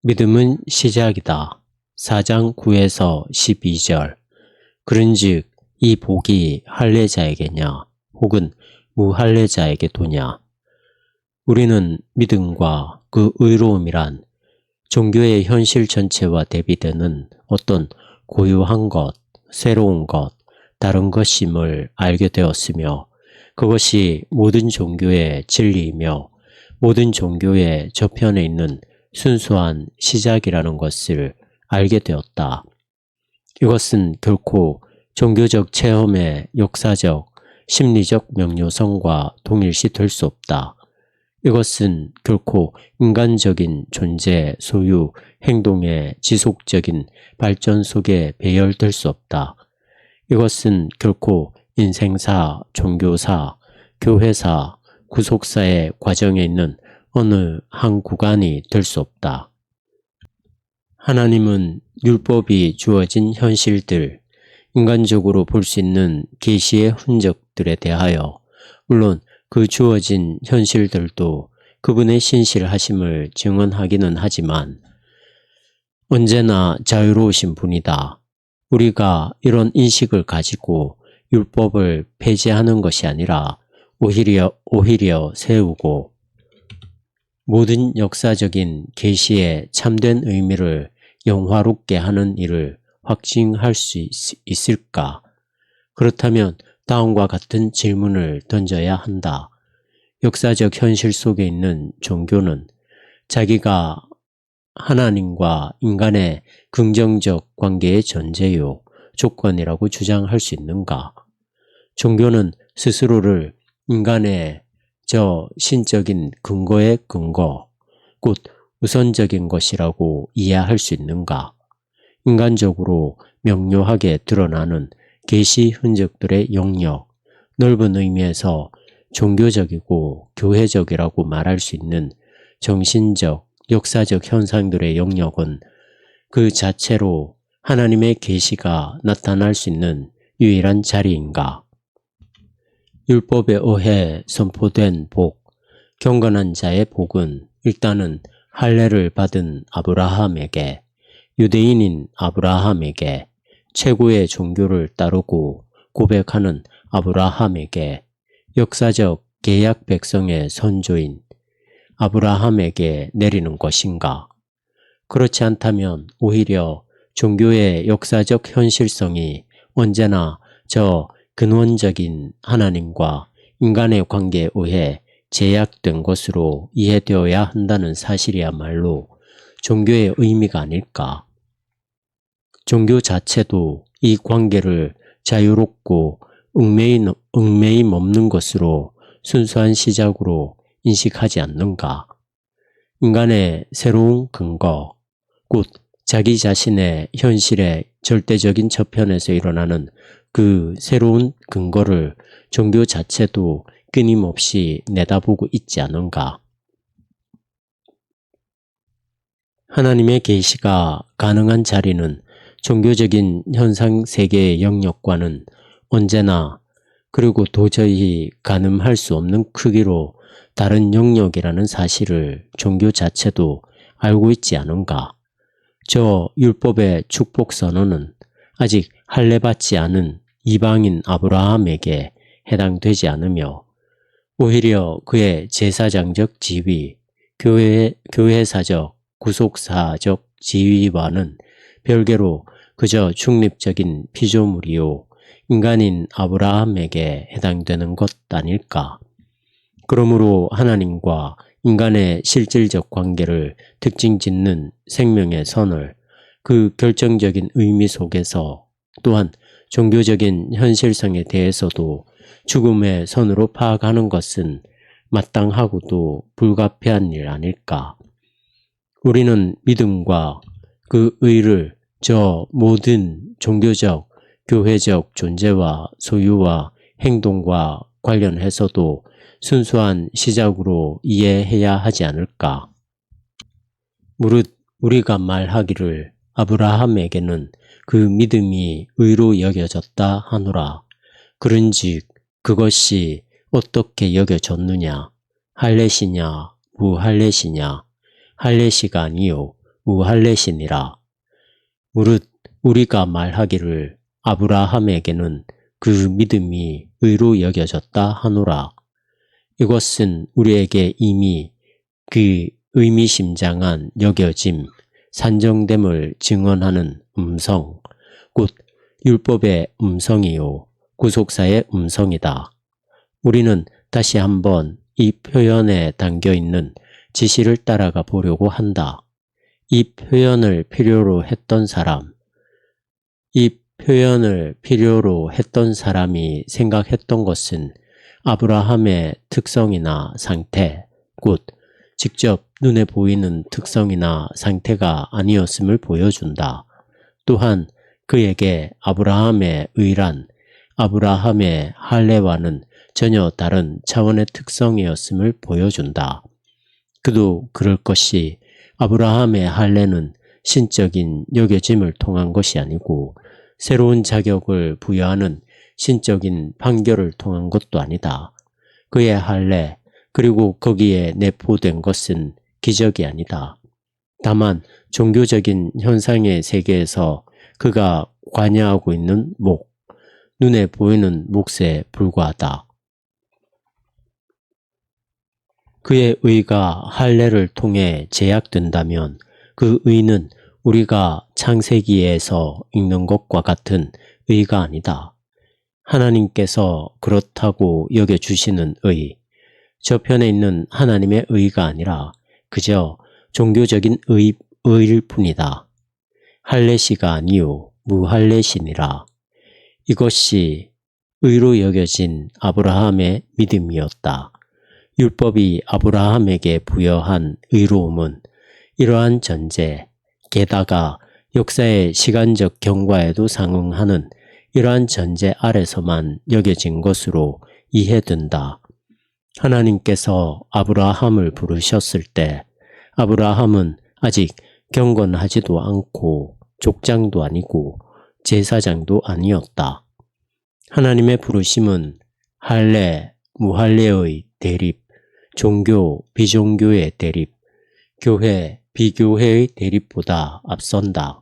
믿음은 시작이다. 4장 9에서 12절. 그런즉 이 복이 할례자에게냐 혹은 무할례자에게 도냐. 우리는 믿음과 그 의로움이란 종교의 현실 전체와 대비되는 어떤 고유한 것, 새로운 것, 다른 것임을 알게 되었으며 그것이 모든 종교의 진리이며 모든 종교의 저편에 있는 순수한 시작이라는 것을 알게 되었다. 이것은 결코 종교적 체험의 역사적, 심리적 명료성과 동일시 될 수 없다. 이것은 결코 인간적인 존재, 소유, 행동의 지속적인 발전 속에 배열될 수 없다. 이것은 결코 인생사, 종교사, 교회사, 구속사의 과정에 있는 어느 한 구간이 될 수 없다. 하나님은 율법이 주어진 현실들, 인간적으로 볼 수 있는 계시의 흔적들에 대하여 물론 그 주어진 현실들도 그분의 신실하심을 증언하기는 하지만 언제나 자유로우신 분이다. 우리가 이런 인식을 가지고 율법을 폐지하는 것이 아니라 오히려 세우고 모든 역사적인 계시의 참된 의미를 영화롭게 하는 일을 확증할 수 있을까? 그렇다면 다음과 같은 질문을 던져야 한다. 역사적 현실 속에 있는 종교는 자기가 하나님과 인간의 긍정적 관계의 전제요, 조건이라고 주장할 수 있는가? 종교는 스스로를 인간의 저 신적인 근거의 근거, 곧 우선적인 것이라고 이해할 수 있는가? 인간적으로 명료하게 드러나는 계시 흔적들의 영역, 넓은 의미에서 종교적이고 교회적이라고 말할 수 있는 정신적, 역사적 현상들의 영역은 그 자체로 하나님의 계시가 나타날 수 있는 유일한 자리인가? 율법에 의해 선포된 복, 경건한 자의 복은 일단은 할례를 받은 아브라함에게, 유대인인 아브라함에게, 최고의 종교를 따르고 고백하는 아브라함에게, 역사적 계약 백성의 선조인 아브라함에게 내리는 것인가? 그렇지 않다면 오히려 종교의 역사적 현실성이 언제나 저 근원적인 하나님과 인간의 관계에 의해 제약된 것으로 이해되어야 한다는 사실이야말로 종교의 의미가 아닐까? 종교 자체도 이 관계를 자유롭고 얽매임 없는 것으로 순수한 시작으로 인식하지 않는가? 인간의 새로운 근거, 곧 자기 자신의 현실의 절대적인 저편에서 일어나는 그 새로운 근거를 종교 자체도 끊임없이 내다보고 있지 않은가? 하나님의 계시가 가능한 자리는 종교적인 현상 세계의 영역과는 언제나 그리고 도저히 가늠할 수 없는 크기로 다른 영역이라는 사실을 종교 자체도 알고 있지 않은가? 저 율법의 축복 선언은 아직 할례받지 않은 이방인 아브라함에게 해당되지 않으며 오히려 그의 제사장적 지위, 교회사적, 구속사적 지위와는 별개로 그저 중립적인 피조물이요 인간인 아브라함에게 해당되는 것 아닐까? 그러므로 하나님과 인간의 실질적 관계를 특징 짓는 생명의 선을 그 결정적인 의미 속에서 또한 종교적인 현실성에 대해서도 죽음의 선으로 파악하는 것은 마땅하고도 불가피한 일 아닐까? 우리는 믿음과 그 의를 저 모든 종교적, 교회적 존재와 소유와 행동과 관련해서도 순수한 시작으로 이해해야 하지 않을까? 무릇 우리가 말하기를 아브라함에게는 그 믿음이 의로 여겨졌다 하노라. 그런즉 그것이 어떻게 여겨졌느냐? 할례시냐 무할례시냐? 할례시가 아니요 무할례시니라. 무릇 우리가 말하기를 아브라함에게는 그 믿음이 의로 여겨졌다 하노라. 이것은 우리에게 이미 그 의미심장한 여겨짐, 산정됨을 증언하는 음성, 곧 율법의 음성이요 구속사의 음성이다. 우리는 다시 한번 이 표현에 담겨있는 지시를 따라가 보려고 한다. 이 표현을 필요로 했던 사람이 생각했던 것은 아브라함의 특성이나 상태, 곧 직접 눈에 보이는 특성이나 상태가 아니었음을 보여준다. 또한 그에게 아브라함의 의란, 아브라함의 할례와는 전혀 다른 차원의 특성이었음을 보여준다. 그도 그럴 것이 아브라함의 할례는 신적인 여겨짐을 통한 것이 아니고 새로운 자격을 부여하는 신적인 판결을 통한 것도 아니다. 그의 할례 그리고 거기에 내포된 것은 기적이 아니다. 다만 종교적인 현상의 세계에서 그가 관여하고 있는 목, 눈에 보이는 몫에 불과하다. 그의 의가 할례를 통해 제약된다면 그 의는 우리가 창세기에서 읽는 것과 같은 의가 아니다. 하나님께서 그렇다고 여겨주시는 의, 저편에 있는 하나님의 의가 아니라 그저 종교적인 의일 뿐이다. 할례시가 아니요 무할례시니라. 이것이 의로 여겨진 아브라함의 믿음이었다. 율법이 아브라함에게 부여한 의로움은 이러한 전제, 게다가 역사의 시간적 경과에도 상응하는 이러한 전제 아래서만 여겨진 것으로 이해된다. 하나님께서 아브라함을 부르셨을 때 아브라함은 아직 경건하지도 않고 족장도 아니고 제사장도 아니었다. 하나님의 부르심은 할례, 무할례의 대립, 종교, 비종교의 대립, 교회, 비교회의 대립보다 앞선다.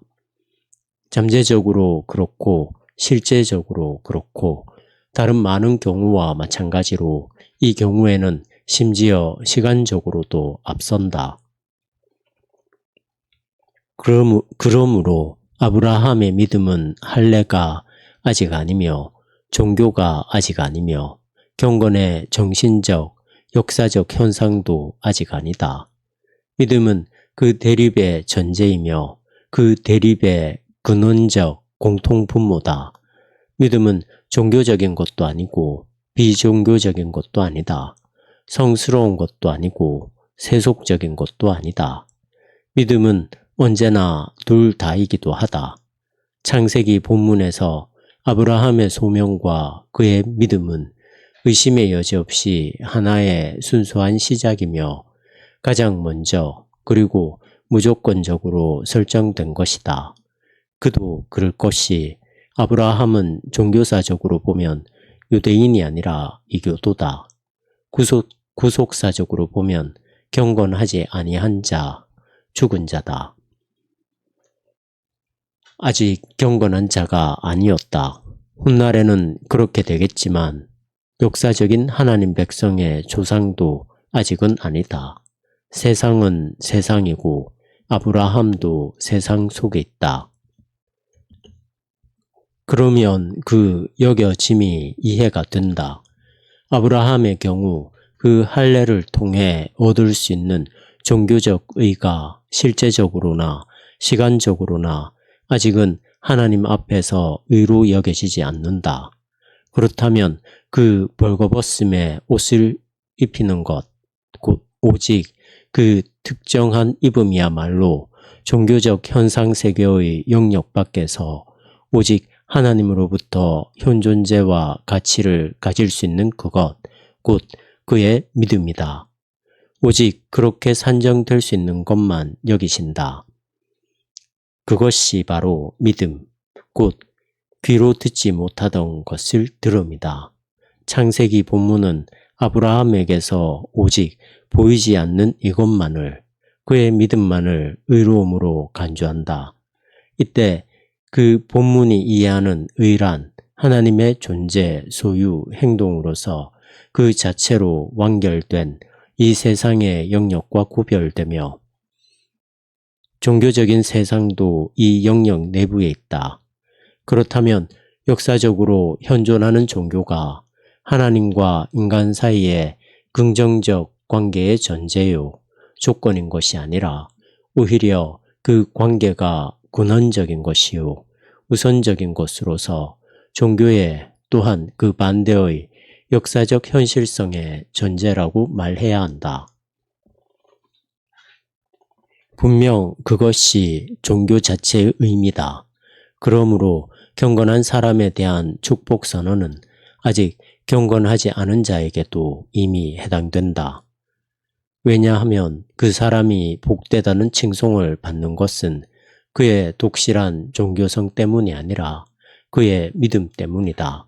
잠재적으로 그렇고 실제적으로 그렇고 다른 많은 경우와 마찬가지로 이 경우에는 심지어 시간적으로도 앞선다. 그러므로 아브라함의 믿음은 할례가 아직 아니며 종교가 아직 아니며 경건의 정신적, 역사적 현상도 아직 아니다. 믿음은 그 대립의 전제이며 그 대립의 근원적 공통분모다. 믿음은 종교적인 것도 아니고 비종교적인 것도 아니다. 성스러운 것도 아니고 세속적인 것도 아니다. 믿음은 언제나 둘 다이기도 하다. 창세기 본문에서 아브라함의 소명과 그의 믿음은 의심의 여지 없이 하나의 순수한 시작이며 가장 먼저 그리고 무조건적으로 설정된 것이다. 그도 그럴 것이 아브라함은 종교사적으로 보면 유대인이 아니라 이교도다. 구속사적으로 보면 경건하지 아니한 자, 죽은 자다. 아직 경건한 자가 아니었다. 훗날에는 그렇게 되겠지만 역사적인 하나님 백성의 조상도 아직은 아니다. 세상은 세상이고 아브라함도 세상 속에 있다. 그러면 그 여겨짐이 이해가 된다. 아브라함의 경우 그 할례를 통해 얻을 수 있는 종교적 의가 실제적으로나 시간적으로나 아직은 하나님 앞에서 의로 여겨지지 않는다. 그렇다면 그 벌거벗음에 옷을 입히는 것, 곧 오직 그 특정한 입음이야말로 종교적 현상세계의 영역 밖에서 오직 하나님으로부터 현존재와 가치를 가질 수 있는 그것, 곧 그의 믿음이다. 오직 그렇게 산정될 수 있는 것만 여기신다. 그것이 바로 믿음, 곧 귀로 듣지 못하던 것을 들음이다. 창세기 본문은 아브라함에게서 오직 보이지 않는 이것만을, 그의 믿음만을 의로움으로 간주한다. 이때 그 본문이 이해하는 의란 하나님의 존재, 소유, 행동으로서 그 자체로 완결된 이 세상의 영역과 구별되며 종교적인 세상도 이 영역 내부에 있다. 그렇다면 역사적으로 현존하는 종교가 하나님과 인간 사이의 긍정적 관계의 전제요, 조건인 것이 아니라 오히려 그 관계가 근원적인 것이요, 우선적인 것으로서 종교의 또한 그 반대의 역사적 현실성의 전제라고 말해야 한다. 분명 그것이 종교 자체의 의미다. 그러므로 경건한 사람에 대한 축복 선언은 아직 경건하지 않은 자에게도 이미 해당된다. 왜냐하면 그 사람이 복되다는 칭송을 받는 것은 그의 독실한 종교성 때문이 아니라 그의 믿음 때문이다.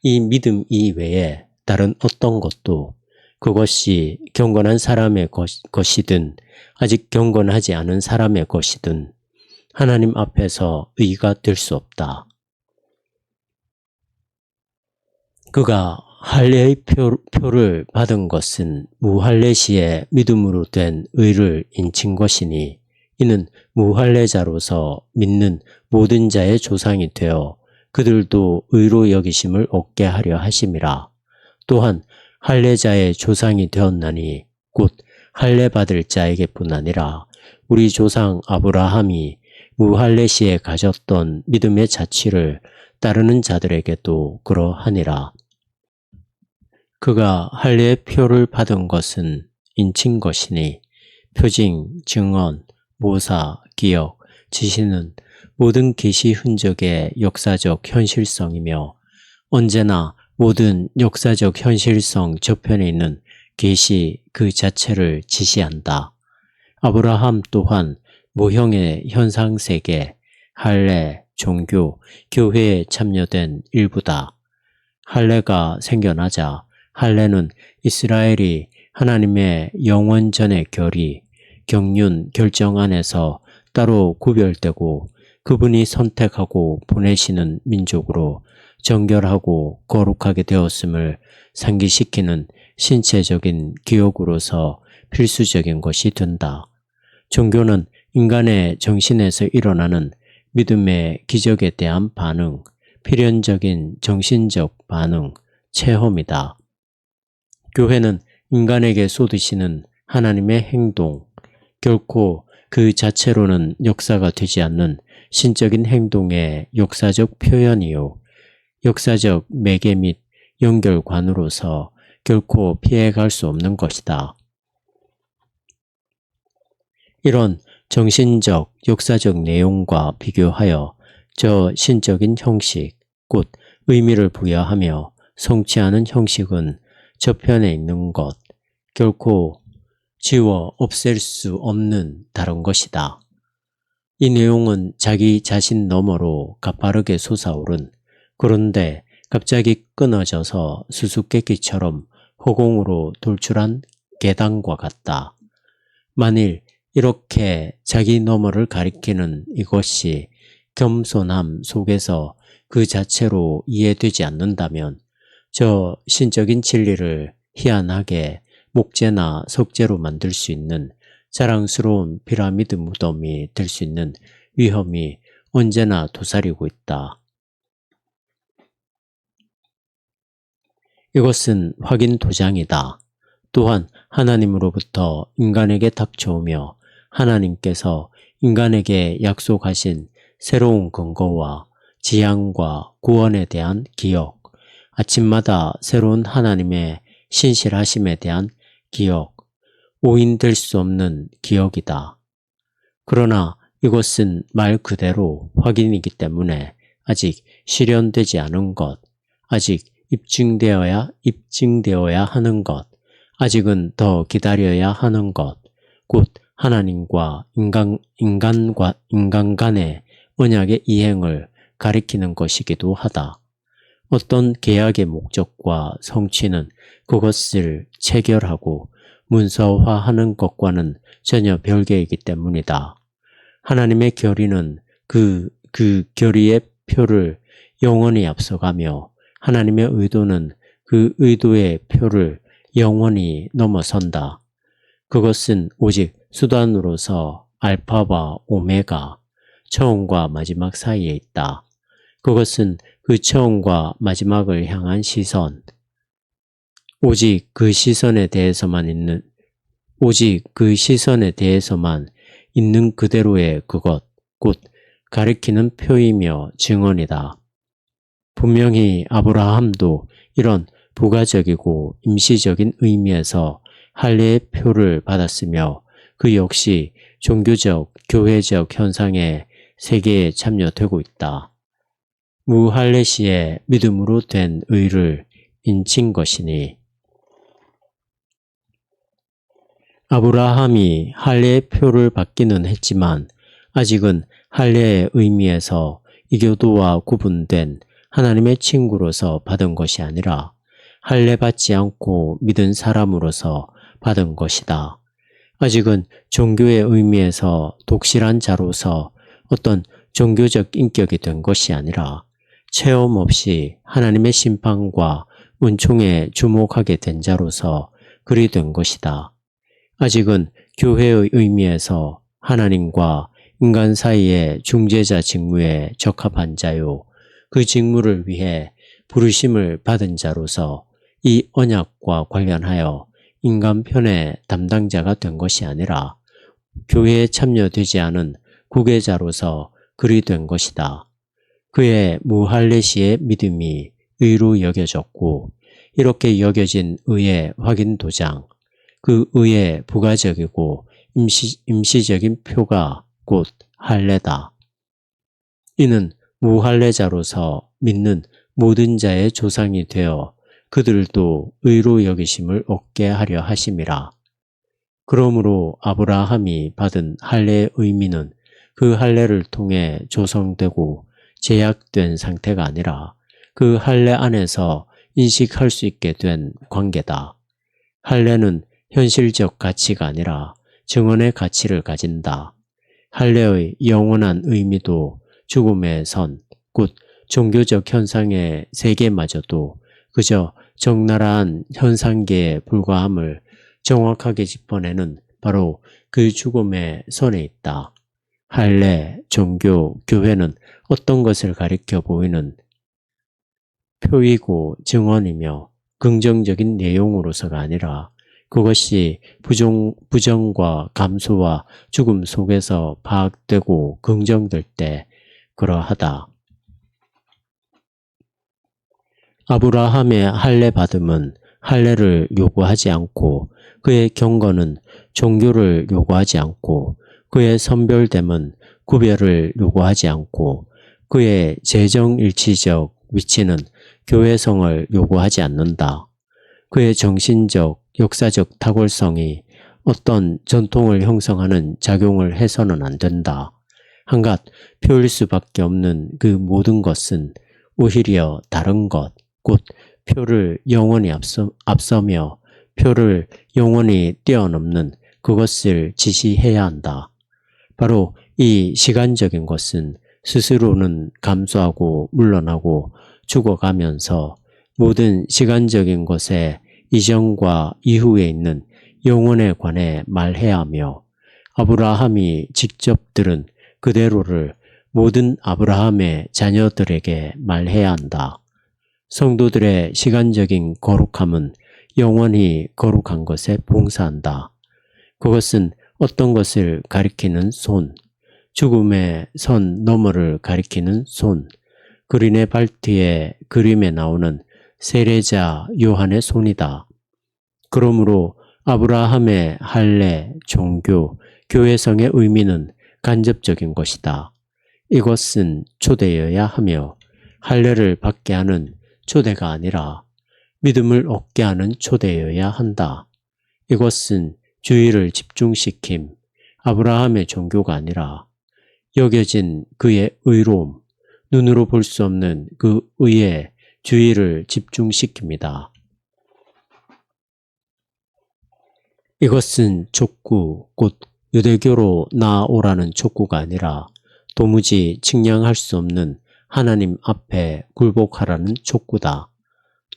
이 믿음 이외에 다른 어떤 것도 그것이 경건한 사람의 것이든 아직 경건하지 않은 사람의 것이든 하나님 앞에서 의가 될 수 없다. 그가 할례의 표를 받은 것은 무할례 시에 믿음으로 된 의를 인친 것이니 이는 무할례자로서 믿는 모든 자의 조상이 되어 그들도 의로 여기심을 얻게 하려 하심이라. 또한 할례자의 조상이 되었나니 곧 할례 받을 자에게뿐 아니라 우리 조상 아브라함이 무할례 시에 가졌던 믿음의 자취를 따르는 자들에게도 그러하니라. 그가 할례의 표를 받은 것은 인친 것이니 표징, 증언, 모사, 기억, 지시는 모든 계시 흔적의 역사적 현실성이며 언제나 모든 역사적 현실성 저편에 있는 계시 그 자체를 지시한다. 아브라함 또한 모형의 현상세계, 할례, 종교, 교회에 참여된 일부다. 할례가 생겨나자 할례는 이스라엘이 하나님의 영원전의 결의, 경륜, 결정 안에서 따로 구별되고 그분이 선택하고 보내시는 민족으로 정결하고 거룩하게 되었음을 상기시키는 신체적인 기억으로서 필수적인 것이 된다. 종교는 인간의 정신에서 일어나는 믿음의 기적에 대한 반응, 필연적인 정신적 반응, 체험이다. 교회는 인간에게 쏟으시는 하나님의 행동, 결코 그 자체로는 역사가 되지 않는 신적인 행동의 역사적 표현이요, 역사적 매개 및 연결관으로서 결코 피해갈 수 없는 것이다. 이런 정신적, 역사적 내용과 비교하여 저 신적인 형식, 곧 의미를 부여하며 성취하는 형식은 저편에 있는 것, 결코 지워 없앨 수 없는 다른 것이다. 이 내용은 자기 자신 너머로 가파르게 솟아오른, 그런데 갑자기 끊어져서 수수께끼처럼 허공으로 돌출한 계단과 같다. 만일 이렇게 자기 너머를 가리키는 이것이 겸손함 속에서 그 자체로 이해되지 않는다면 저 신적인 진리를 희한하게 목재나 석재로 만들 수 있는 자랑스러운 피라미드 무덤이 될 수 있는 위험이 언제나 도사리고 있다. 이것은 확인 도장이다. 또한 하나님으로부터 인간에게 닥쳐오며 하나님께서 인간에게 약속하신 새로운 근거와 지향과 구원에 대한 기억, 아침마다 새로운 하나님의 신실하심에 대한 기억, 오인될 수 없는 기억이다. 그러나 이것은 말 그대로 확인이기 때문에 아직 실현되지 않은 것, 아직 입증되어야 하는 것, 아직은 더 기다려야 하는 것, 곧 하나님과 인간 간의 언약의 이행을 가리키는 것이기도 하다. 어떤 계약의 목적과 성취는 그것을 체결하고 문서화하는 것과는 전혀 별개이기 때문이다. 하나님의 결의는 그 결의의 표를 영원히 앞서가며 하나님의 의도는 그 의도의 표를 영원히 넘어선다. 그것은 오직 수단으로서 알파와 오메가, 처음과 마지막 사이에 있다. 그것은 그 처음과 마지막을 향한 시선, 오직 그 시선에 대해서만 있는 그대로의 그것, 곧 가리키는 표이며 증언이다. 분명히 아브라함도 이런 부가적이고 임시적인 의미에서 할례의 표를 받았으며 그 역시 종교적, 교회적 현상의 세계에 참여되고 있다. 무할례 시에 믿음으로 된 의를 인친 것이니 아브라함이 할례의 표를 받기는 했지만 아직은 할례의 의미에서 이교도와 구분된 하나님의 친구로서 받은 것이 아니라 할례 받지 않고 믿은 사람으로서 받은 것이다. 아직은 종교의 의미에서 독실한 자로서 어떤 종교적 인격이 된 것이 아니라 체험 없이 하나님의 심판과 은총에 주목하게 된 자로서 그리 된 것이다. 아직은 교회의 의미에서 하나님과 인간 사이의 중재자 직무에 적합한 자요. 그 직무를 위해 부르심을 받은 자로서 이 언약과 관련하여 인간 편의 담당자가 된 것이 아니라 교회에 참여되지 않은 구계자로서 그리 된 것이다. 그의 무할례 시의 믿음이 의로 여겨졌고 이렇게 여겨진 의의 확인 도장, 그 의의 부가적이고 임시적인 표가 곧 할례다. 이는 무할례자로서 믿는 모든 자의 조상이 되어 그들도 의로 여기심을 얻게 하려 하심이라. 그러므로 아브라함이 받은 할례의 의미는 그 할례를 통해 조성되고 제약된 상태가 아니라 그 할례 안에서 인식할 수 있게 된 관계다. 할례는 현실적 가치가 아니라 증언의 가치를 가진다. 할례의 영원한 의미도 죽음의 선, 곧 종교적 현상의 세계마저도 그저 적나라한 현상계에 불과함을 정확하게 짚어내는 바로 그 죽음의 선에 있다. 할례, 종교, 교회는 어떤 것을 가리켜 보이는 표이고 증언이며 긍정적인 내용으로서가 아니라 그것이 부정과 감소와 죽음 속에서 파악되고 긍정될 때 그러하다. 아브라함의 할례 받음은 할례를 요구하지 않고 그의 경건은 종교를 요구하지 않고 그의 선별됨은 구별을 요구하지 않고 그의 재정일치적 위치는 교회성을 요구하지 않는다. 그의 정신적, 역사적 탁월성이 어떤 전통을 형성하는 작용을 해서는 안 된다. 한갓 표일 수밖에 없는 그 모든 것은 오히려 다른 것, 곧 표를 영원히 앞서며 표를 영원히 뛰어넘는 그것을 지시해야 한다. 바로 이 시간적인 것은 스스로는 감소하고 물러나고 죽어가면서 모든 시간적인 것의 이전과 이후에 있는 영혼에 관해 말해야 하며 아브라함이 직접 들은 그대로를 모든 아브라함의 자녀들에게 말해야 한다. 성도들의 시간적인 거룩함은 영원히 거룩한 것에 봉사한다. 그것은 어떤 것을 가리키는 손, 죽음의 선 너머를 가리키는 손, 그린의 발트의 그림에 나오는 세례자 요한의 손이다. 그러므로 아브라함의 할례, 종교, 교회성의 의미는 간접적인 것이다. 이것은 초대여야 하며 할례를 받게 하는 초대가 아니라 믿음을 얻게 하는 초대여야 한다. 이것은 주의를 집중시킴, 아브라함의 종교가 아니라 여겨진 그의 의로움, 눈으로 볼 수 없는 그 의에 주의를 집중시킵니다. 이것은 촉구, 곧 유대교로 나아오라는 촉구가 아니라 도무지 측량할 수 없는 하나님 앞에 굴복하라는 촉구다.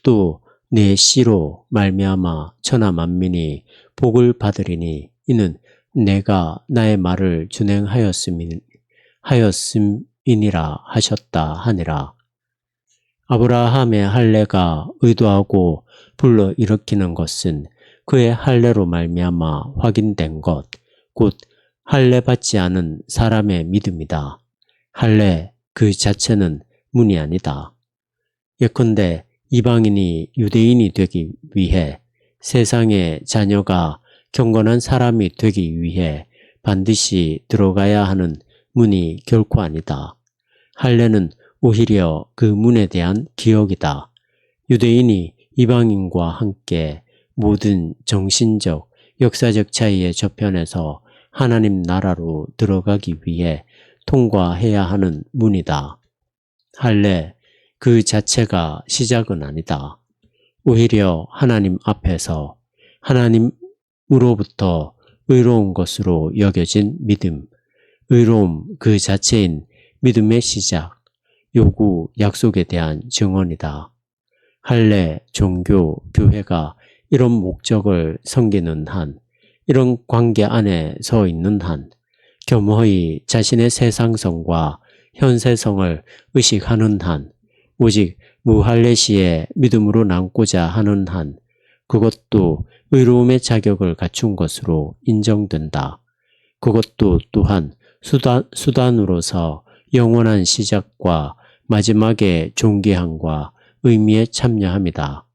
또 내 씨로 말미암아 천하 만민이 복을 받으리니 이는 내가 나의 말을 준행하였음이니라 하셨다 하니라. 아브라함의 할례가 의도하고 불러일으키는 것은 그의 할례로 말미암아 확인된 것, 곧 할례 받지 않은 사람의 믿음이다. 할례 그 자체는 문이 아니다. 예컨대 이방인이 유대인이 되기 위해 세상의 자녀가 경건한 사람이 되기 위해 반드시 들어가야 하는 문이 결코 아니다. 할례는 오히려 그 문에 대한 기억이다. 유대인이 이방인과 함께 모든 정신적, 역사적 차이의 저편에서 하나님 나라로 들어가기 위해 통과해야 하는 문이다. 할례 그 자체가 시작은 아니다. 오히려 하나님 앞에서 하나님으로부터 의로운 것으로 여겨진 믿음, 의로움 그 자체인 믿음의 시작, 요구, 약속에 대한 증언이다. 할례, 종교, 교회가 이런 목적을 섬기는 한, 이런 관계 안에 서 있는 한, 겸허히 자신의 세상성과 현세성을 의식하는 한, 오직 무할례시의 믿음으로 남고자 하는 한, 그것도 의로움의 자격을 갖춘 것으로 인정된다. 그것도 또한 수단으로서 영원한 시작과 마지막의 존귀함과 의미에 참여함이다.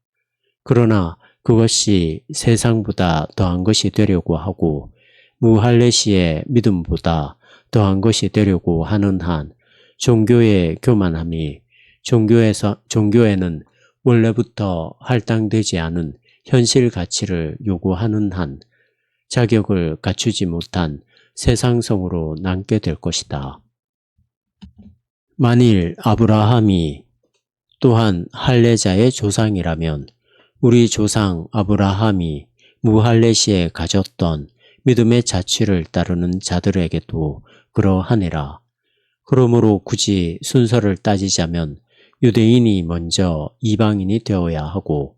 그러나 그것이 세상보다 더한 것이 되려고 하고 무할례시의 믿음보다 더한 것이 되려고 하는 한, 종교의 교만함이 종교에는 원래부터 할당되지 않은 현실 가치를 요구하는 한 자격을 갖추지 못한 세상성으로 남게 될 것이다. 만일 아브라함이 또한 할례자의 조상이라면 우리 조상 아브라함이 무할례시에 가졌던 믿음의 자취를 따르는 자들에게도 그러하니라. 그러므로 굳이 순서를 따지자면 유대인이 먼저 이방인이 되어야 하고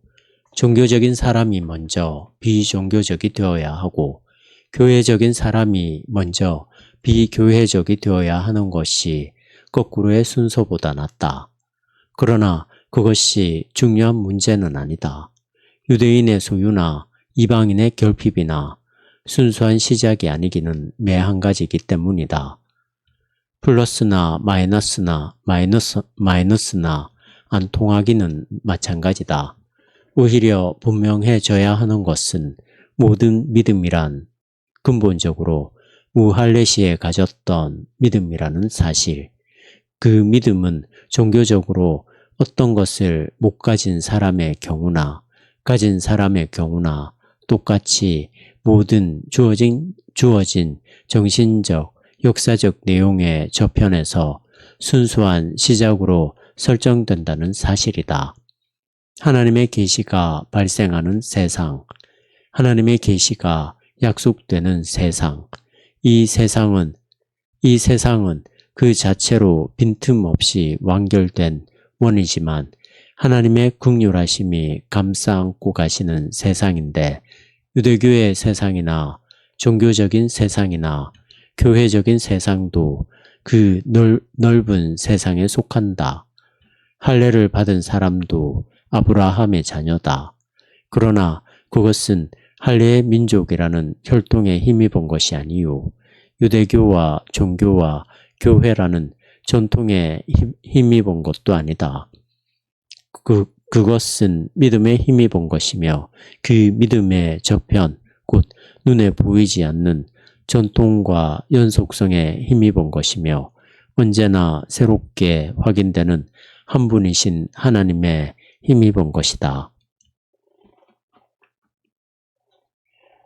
종교적인 사람이 먼저 비종교적이 되어야 하고 교회적인 사람이 먼저 비교회적이 되어야 하는 것이 거꾸로의 순서보다 낫다. 그러나 그것이 중요한 문제는 아니다. 유대인의 소유나 이방인의 결핍이나 순수한 시작이 아니기는 매한 가지이기 때문이다. 플러스나 마이너스나 안 통하기는 마찬가지다. 오히려 분명해져야 하는 것은 모든 믿음이란 근본적으로 무할례시에 가졌던 믿음이라는 사실. 그 믿음은 종교적으로 어떤 것을 못 가진 사람의 경우나 가진 사람의 경우나 똑같이 모든 주어진 정신적, 역사적 내용의 저편에서 순수한 시작으로 설정된다는 사실이다. 하나님의 계시가 발생하는 세상, 하나님의 계시가 약속되는 세상, 이 세상은 그 자체로 빈틈없이 완결된 원이지만 하나님의 긍휼하심이 감싸 안고 가시는 세상인데 유대교의 세상이나 종교적인 세상이나 교회적인 세상도 그 넓은 세상에 속한다. 할례를 받은 사람도 아브라함의 자녀다. 그러나 그것은 할례의 민족이라는 혈통에 힘입은 것이 아니요 유대교와 종교와 교회라는 전통에 힘입은 것도 아니다. 그것은 믿음에 힘입은 것이며 그 믿음의 저편, 곧 눈에 보이지 않는 전통과 연속성에 힘입은 것이며 언제나 새롭게 확인되는 한 분이신 하나님의 힘입은 것이다.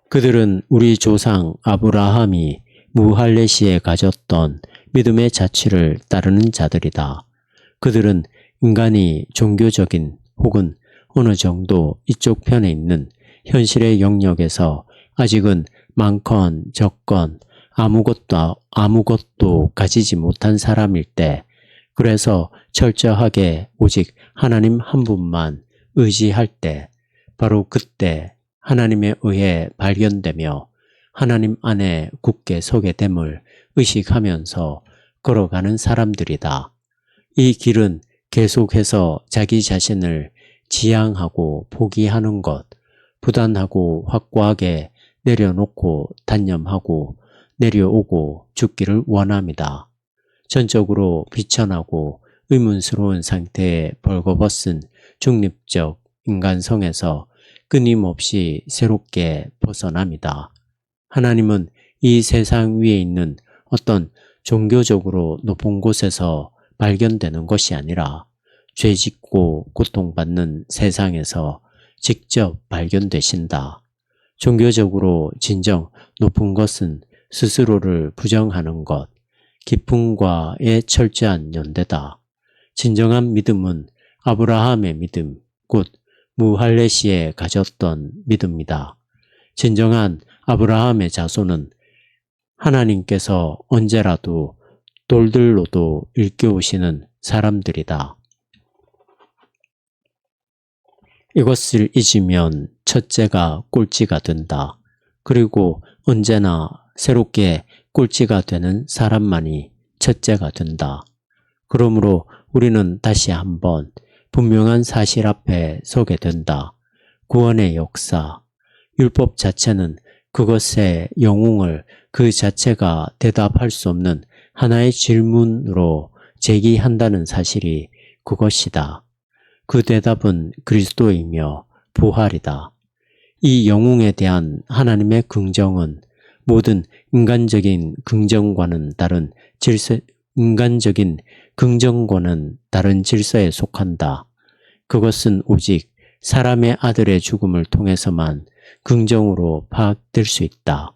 그들은 우리 조상 아브라함이 무할례시에 가졌던 믿음의 자취를 따르는 자들이다. 그들은 인간이 종교적인 혹은 어느 정도 이쪽 편에 있는 현실의 영역에서 아직은 많건 적건 아무것도 가지지 못한 사람일 때, 그래서 철저하게 오직 하나님 한 분만 의지할 때, 바로 그때 하나님에 의해 발견되며 하나님 안에 굳게 서게 됨을 의식하면서 걸어가는 사람들이다. 이 길은 계속해서 자기 자신을 지향하고 포기하는 것, 부단하고 확고하게 내려놓고 단념하고 내려오고 죽기를 원합니다. 전적으로 비천하고 의문스러운 상태에 벌거벗은 중립적 인간성에서 끊임없이 새롭게 벗어납니다. 하나님은 이 세상 위에 있는 어떤 종교적으로 높은 곳에서 발견되는 것이 아니라 죄짓고 고통받는 세상에서 직접 발견되신다. 종교적으로 진정 높은 것은 스스로를 부정하는 것, 기쁨과의 철저한 연대다. 진정한 믿음은 아브라함의 믿음, 곧 무할레시에 가졌던 믿음이다. 진정한 아브라함의 자손은 하나님께서 언제라도 돌들로도 일깨우시는 사람들이다. 이것을 잊으면 첫째가 꼴찌가 된다. 그리고 언제나 새롭게 꼴찌가 되는 사람만이 첫째가 된다. 그러므로 우리는 다시 한번 분명한 사실 앞에 서게 된다. 구원의 역사, 율법 자체는 그것의 영웅을 그 자체가 대답할 수 없는 하나의 질문으로 제기한다는 사실이 그것이다. 그 대답은 그리스도이며 부활이다. 이 영웅에 대한 하나님의 긍정은 모든 인간적인 긍정과는 다른 질서에 속한다. 그것은 오직 사람의 아들의 죽음을 통해서만 긍정으로 파악될 수 있다.